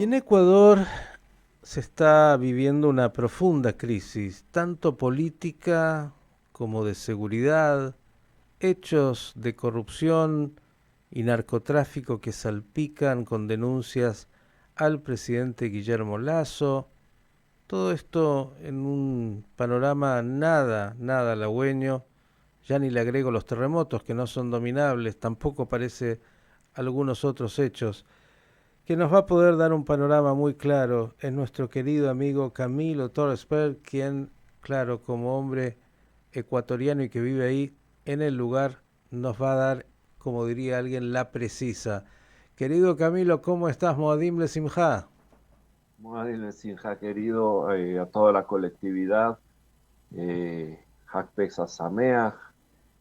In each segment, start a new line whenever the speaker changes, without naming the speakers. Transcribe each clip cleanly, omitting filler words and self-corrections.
En Ecuador se está viviendo una profunda crisis, tanto política como de seguridad, hechos de corrupción y narcotráfico que salpican con denuncias al presidente Guillermo Lasso. Todo esto en un panorama nada halagüeño. Ya ni le agrego los terremotos que no son dominables, tampoco parece algunos otros hechos. Que nos va a poder dar un panorama muy claro es nuestro querido amigo Camilo Torresper, quien, claro, como hombre ecuatoriano y que vive ahí en el lugar, nos va a dar, como diría alguien, la precisa. Querido Camilo, ¿cómo estás, Moadim Lesimha?
Muadil Sinja, querido, a toda la colectividad, Hakpex Sameach,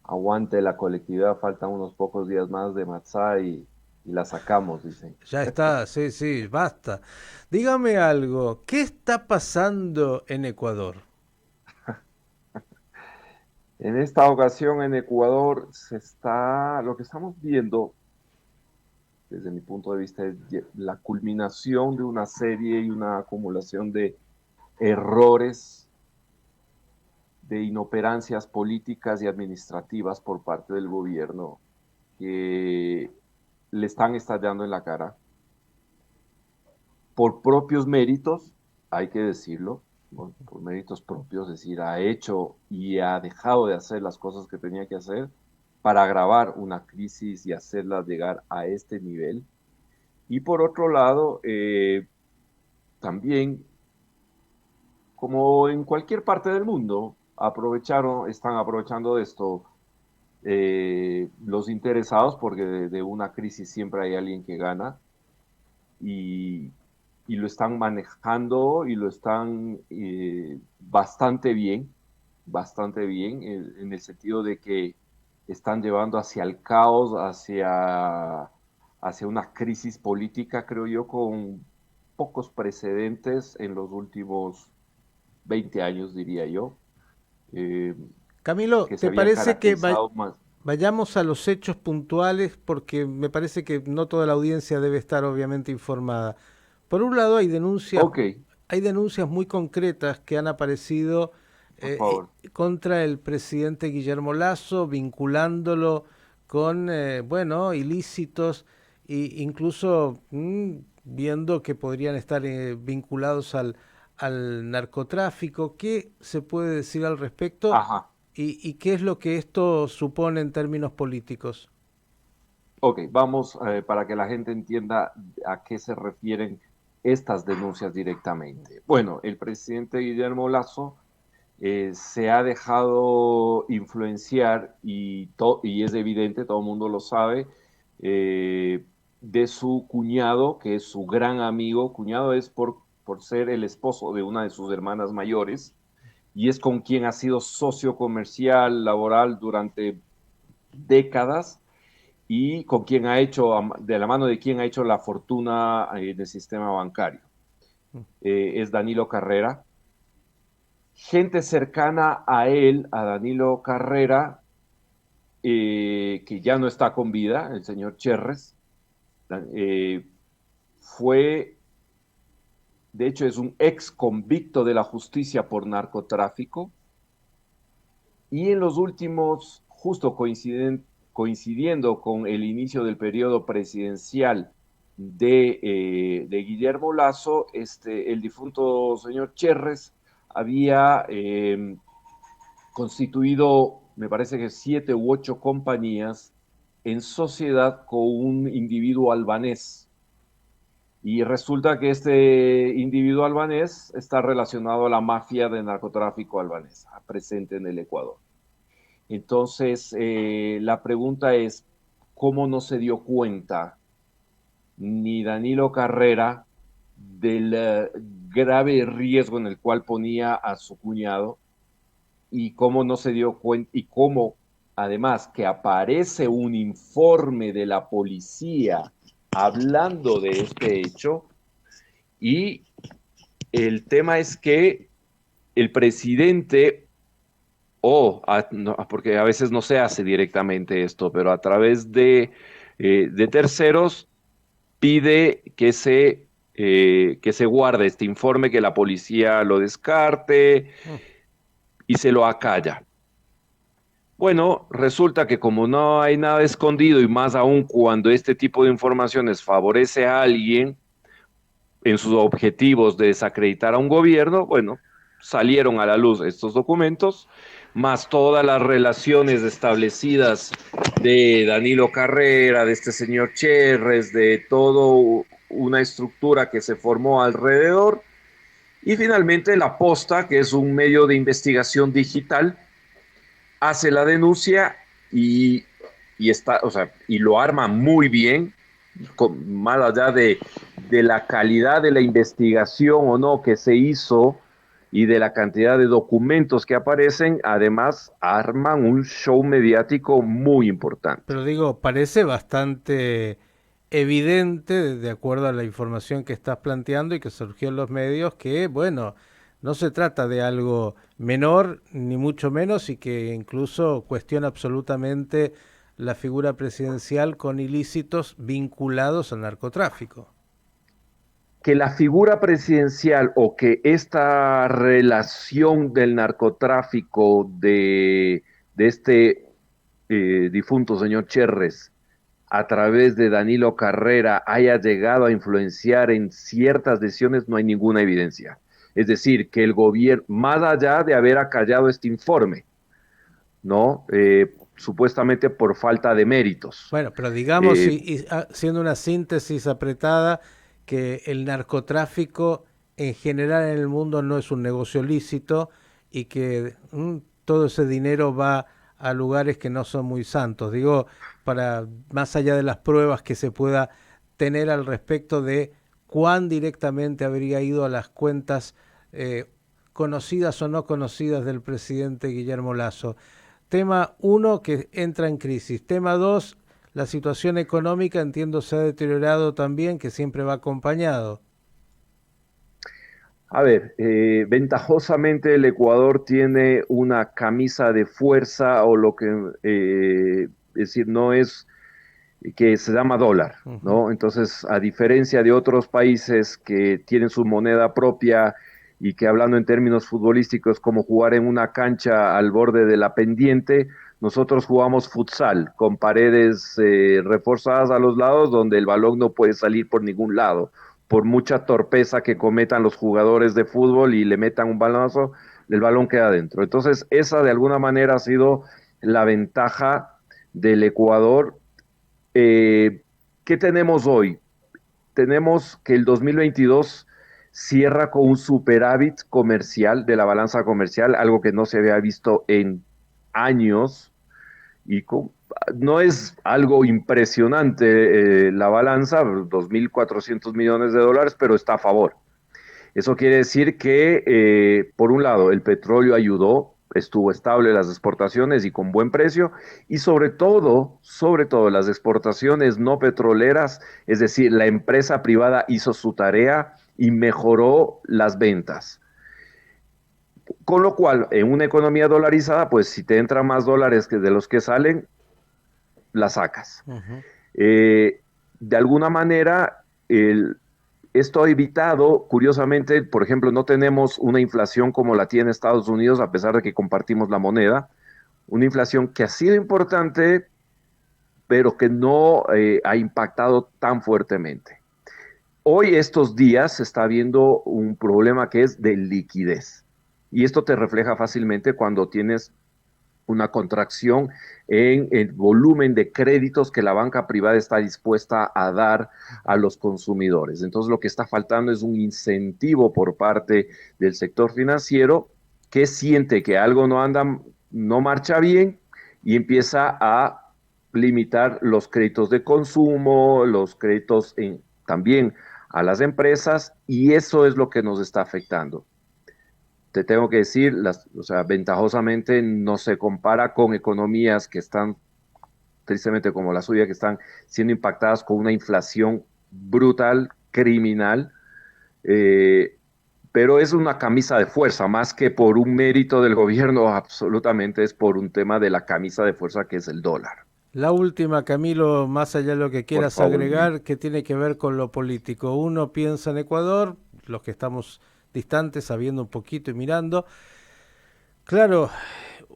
aguante la colectividad, faltan unos pocos días más de Matzá y la sacamos, dicen.
Ya está, sí, sí, basta. Dígame algo, ¿qué está pasando en Ecuador?
En esta ocasión en Ecuador lo que estamos viendo, desde mi punto de vista, es la culminación de una serie y una acumulación de errores, de inoperancias políticas y administrativas por parte del gobierno que le están estallando en la cara por propios méritos, hay que decirlo, por méritos propios, es decir, ha hecho y ha dejado de hacer las cosas que tenía que hacer para agravar una crisis y hacerla llegar a este nivel. Y por otro lado, también, como en cualquier parte del mundo, están aprovechando de esto los interesados, porque de una crisis siempre hay alguien que gana, y, y lo están manejando y lo están bastante bien, en el sentido de que están llevando hacia el caos, hacia una crisis política, creo yo, con pocos precedentes en los últimos 20 años, diría yo, eh,
Camilo,
que se
¿te
habían
parece que
caracterizado más.
vayamos a los hechos puntuales? Porque me parece que no toda la audiencia debe estar obviamente informada. Por un lado,
Ok,
hay denuncias muy concretas que han aparecido
por favor.
contra el presidente Guillermo Lasso, vinculándolo con, bueno, ilícitos e incluso viendo que podrían estar vinculados al narcotráfico. ¿Qué se puede decir al respecto
Ajá.
y qué es lo que esto supone en términos políticos?
Ok, vamos para que la gente entienda a qué se refieren estas denuncias directamente. Bueno, el presidente Guillermo Lasso se ha dejado influenciar y es evidente, todo el mundo lo sabe, de su cuñado, que es su gran amigo. Cuñado es por ser el esposo de una de sus hermanas mayores y es con quien ha sido socio comercial, laboral durante décadas y con quien ha hecho, de la mano de quien ha hecho la fortuna en el sistema bancario. Es Danilo Carrera. Gente cercana a él, a Danilo Carrera, que ya no está con vida, el señor Cherres, eh, fue, de hecho, es un ex convicto de la justicia por narcotráfico y en los últimos, justo coincidiendo con el inicio del periodo presidencial de Guillermo Lasso, el difunto señor Cherres había constituido, me parece que 7 u 8 compañías en sociedad con un individuo albanés. Y resulta que este individuo albanés está relacionado a la mafia de narcotráfico albanesa, presente en el Ecuador. Entonces, la pregunta es, ¿cómo no se dio cuenta ni Danilo Carrera del grave riesgo en el cual ponía a su cuñado y cómo no se dio cuenta y cómo además que aparece un informe de la policía hablando de este hecho y el tema es que el presidente no, porque a veces no se hace directamente esto, pero a través de terceros pide que se que se guarde este informe, que la policía lo descarte
Mm.
y se lo acalla. Bueno, resulta que como no hay nada escondido y más aún cuando este tipo de informaciones favorece a alguien en sus objetivos de desacreditar a un gobierno, bueno, salieron a la luz estos documentos, más todas las relaciones establecidas de Danilo Carrera, de este señor Cherres, de todo una estructura que se formó alrededor, y finalmente la Posta, que es un medio de investigación digital, hace la denuncia y, está, o sea, y lo arma muy bien, más allá de la calidad de la investigación o no que se hizo y de la cantidad de documentos que aparecen, además arman un show mediático muy importante.
Pero digo, parece bastante evidente, de acuerdo a la información que estás planteando y que surgió en los medios, que, bueno, no se trata de algo menor, ni mucho menos, y que incluso cuestiona absolutamente la figura presidencial con ilícitos vinculados al narcotráfico.
Que la figura presidencial o que esta relación del narcotráfico de este difunto señor Cherres a través de Danilo Carrera haya llegado a influenciar en ciertas decisiones, no hay ninguna evidencia. Es decir, que el gobierno, más allá de haber acallado este informe, ¿no? Supuestamente por falta de méritos.
Bueno, pero digamos,
Eh,
haciendo una síntesis apretada, que el narcotráfico en general en el mundo no es un negocio lícito y que todo ese dinero va a lugares que no son muy santos. Digo, para más allá de las pruebas que se pueda tener al respecto de cuán directamente habría ido a las cuentas conocidas o no conocidas del presidente Guillermo Lasso. Tema uno, que entra en crisis. Tema 2, la situación económica, entiendo, se ha deteriorado también, que siempre va acompañado.
a ver, ventajosamente el Ecuador tiene una camisa de fuerza o lo que, es decir, no es que se llama dólar,
Ujú.
¿no? Entonces, a diferencia de otros países que tienen su moneda propia y que hablando en términos futbolísticos, como jugar en una cancha al borde de la pendiente, nosotros jugamos futsal con paredes reforzadas a los lados donde el balón no puede salir por ningún lado. Por mucha torpeza que cometan los jugadores de fútbol y le metan un balonazo, el balón queda dentro. Entonces, esa de alguna manera ha sido la ventaja del Ecuador. eh, ¿Qué tenemos hoy? Tenemos que el 2022 cierra con un superávit comercial de la balanza comercial, algo que no se había visto en años y no es algo impresionante la balanza, 2.400 millones de dólares, pero está a favor. Eso quiere decir que, por un lado, el petróleo ayudó, estuvo estable las exportaciones y con buen precio, y sobre todo las exportaciones no petroleras, es decir, la empresa privada hizo su tarea y mejoró las ventas. Con lo cual, en una economía dolarizada, pues si te entran más dólares que de los que salen, las sacas.
Ujú.
Eh, de alguna manera, esto ha evitado, curiosamente, por ejemplo, no tenemos una inflación como la tiene Estados Unidos, a pesar de que compartimos la moneda, una inflación que ha sido importante, pero que no ha impactado tan fuertemente. Hoy, estos días, se está viendo un problema que es de liquidez. Y esto te refleja fácilmente cuando tienes una contracción en el volumen de créditos que la banca privada está dispuesta a dar a los consumidores. Entonces, lo que está faltando es un incentivo por parte del sector financiero que siente que algo no anda, no marcha bien y empieza a limitar los créditos de consumo, los créditos también a las empresas, y eso es lo que nos está afectando. Te tengo que decir, o sea, ventajosamente no se compara con economías que están, tristemente como la suya, que están siendo impactadas con una inflación brutal, criminal, eh, pero es una camisa de fuerza, más que por un mérito del gobierno, absolutamente es por un tema de la camisa de fuerza que es el dólar.
La última, Camilo, más allá de lo que
Por
quieras
favor,
agregar, que tiene que ver con lo político. Uno piensa en Ecuador, los que estamos distantes, sabiendo un poquito y mirando. Claro,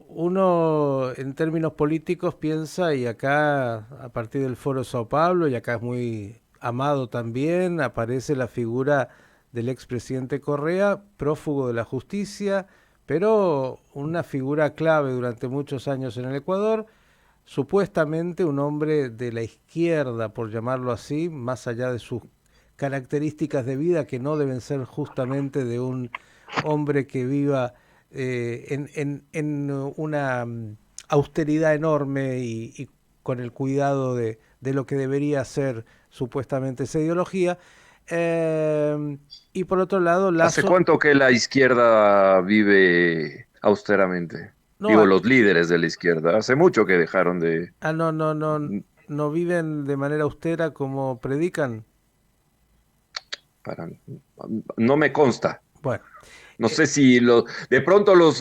uno en términos políticos piensa, y acá a partir del Foro Sao Paulo, y acá es muy amado también, aparece la figura del expresidente Correa, prófugo de la justicia, pero una figura clave durante muchos años en el Ecuador, supuestamente un hombre de la izquierda, por llamarlo así, más allá de sus características de vida que no deben ser justamente de un hombre que viva en una austeridad enorme y con el cuidado de lo que debería ser supuestamente esa ideología. Y por otro lado,
¿hace
Lazo,
cuánto que la izquierda vive austeramente?
no,
Digo, los líderes de la izquierda. Hace mucho que dejaron de...
no viven de manera austera como predican.
Para, no me consta.
Bueno,
No sé si de pronto los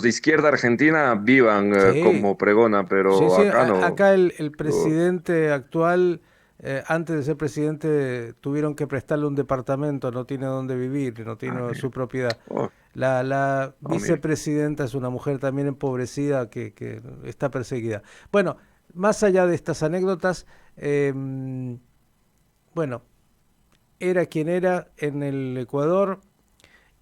de izquierda argentina vivan
sí,
como pregona,
sí,
pero
sí.
acá no.
Acá el
Oh,
presidente actual, antes de ser presidente, tuvieron que prestarle un departamento, no tiene dónde vivir, no tiene
mira.
su propiedad.
Oh,
La
mira.
vicepresidenta es una mujer también empobrecida que está perseguida. Bueno, más allá de estas anécdotas, bueno, era quien era en el Ecuador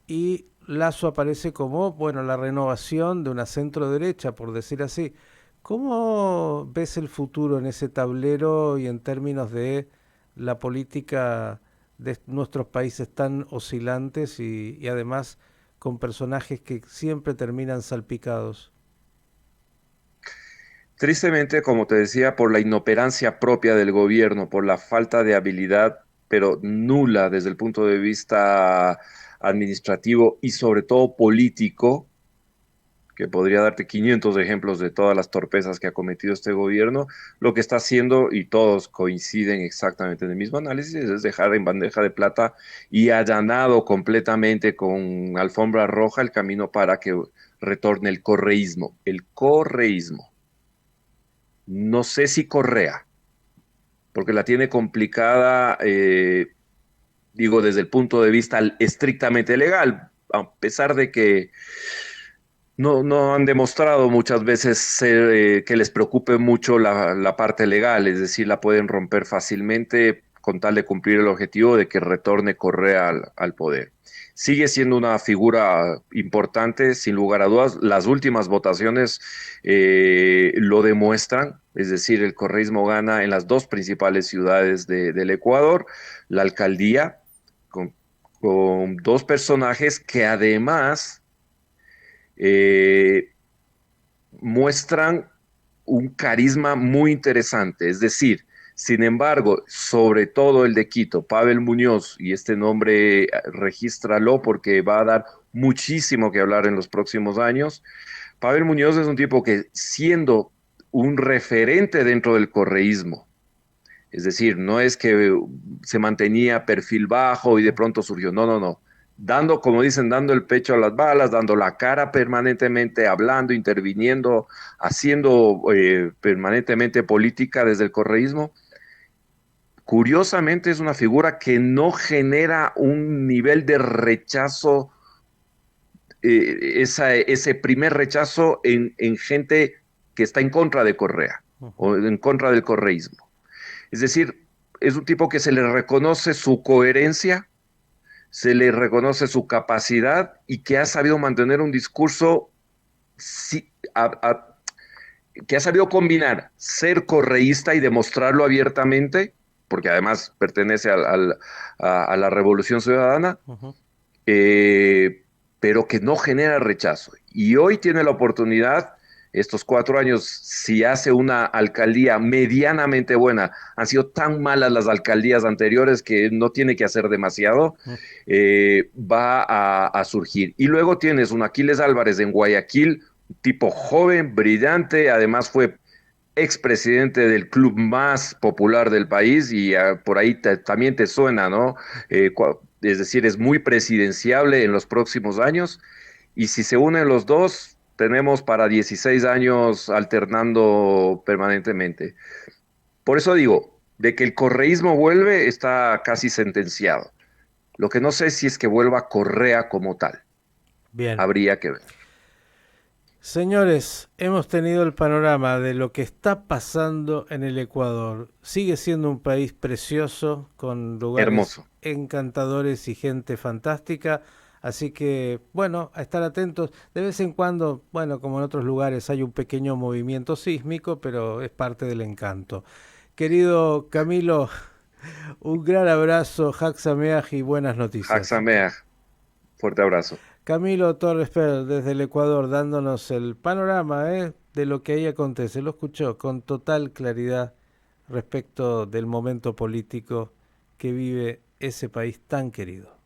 y Lazo aparece como, bueno, la renovación de una centro derecha, por decir así. ¿Cómo ves el futuro en ese tablero y en términos de la política de nuestros países tan oscilantes y además con personajes que siempre terminan salpicados?
Tristemente, como te decía, por la inoperancia propia del gobierno, por la falta de habilidad, pero nula desde el punto de vista administrativo y sobre todo político, que podría darte 500 ejemplos de todas las torpezas que ha cometido este gobierno, lo que está haciendo, y todos coinciden exactamente en el mismo análisis, es dejar en bandeja de plata y allanado completamente con alfombra roja el camino para que retorne el correísmo. El correísmo. No sé si Correa, porque la tiene complicada, digo, desde el punto de vista estrictamente legal, a pesar de que no han demostrado muchas veces que les preocupe mucho la parte legal, es decir, la pueden romper fácilmente con tal de cumplir el objetivo de que retorne Correa al poder. Sigue siendo una figura importante, sin lugar a dudas. Las últimas votaciones lo demuestran, es decir, el correísmo gana en las dos principales ciudades del Ecuador, la alcaldía, con, con dos personajes que además eh, muestran un carisma muy interesante. Es decir, sin embargo, sobre todo el de Quito, Pavel Muñoz, y este nombre regístralo porque va a dar muchísimo que hablar en los próximos años. Pavel Muñoz es un tipo que siendo un referente dentro del correísmo, es decir, no es que se mantenía perfil bajo y de pronto surgió, no. Dando, como dicen, dando el pecho a las balas, dando la cara permanentemente, hablando, interviniendo, haciendo permanentemente política desde el correísmo. Curiosamente es una figura que no genera un nivel de rechazo, ese primer rechazo en gente que está en contra de Correa
Ujú.
o en contra del correísmo. Es decir, es un tipo que se le reconoce su coherencia, se le reconoce su capacidad y que ha sabido mantener un discurso sí, que ha sabido combinar ser correísta y demostrarlo abiertamente, porque además pertenece a la Revolución Ciudadana,
Ujú.
eh, pero que no genera rechazo. Y hoy tiene la oportunidad, estos 4 años, si hace una alcaldía medianamente buena, han sido tan malas las alcaldías anteriores que no tiene que hacer demasiado, va a surgir. Y luego tienes un Aquiles Álvarez en Guayaquil, un tipo joven, brillante, además fue expresidente del club más popular del país y por ahí también te suena, ¿no? Es decir, es muy presidenciable en los próximos años y si se unen los dos, tenemos para 16 años alternando permanentemente. Por eso digo, de que el correísmo vuelve está casi sentenciado. Lo que no sé si es que vuelva Correa como tal.
Bien.
Habría que ver.
Señores, hemos tenido el panorama de lo que está pasando en el Ecuador. Sigue siendo un país precioso, con lugares
Hermoso.
encantadores y gente fantástica. Así que, bueno, a estar atentos. De vez en cuando, bueno, como en otros lugares, hay un pequeño movimiento sísmico, pero es parte del encanto. Querido Camilo, un gran abrazo, Haxameaj y buenas noticias.
Haxameaj. Fuerte abrazo.
Camilo Torres Per, desde el Ecuador, dándonos el panorama de lo que ahí acontece. Lo escuchó con total claridad respecto del momento político que vive ese país tan querido.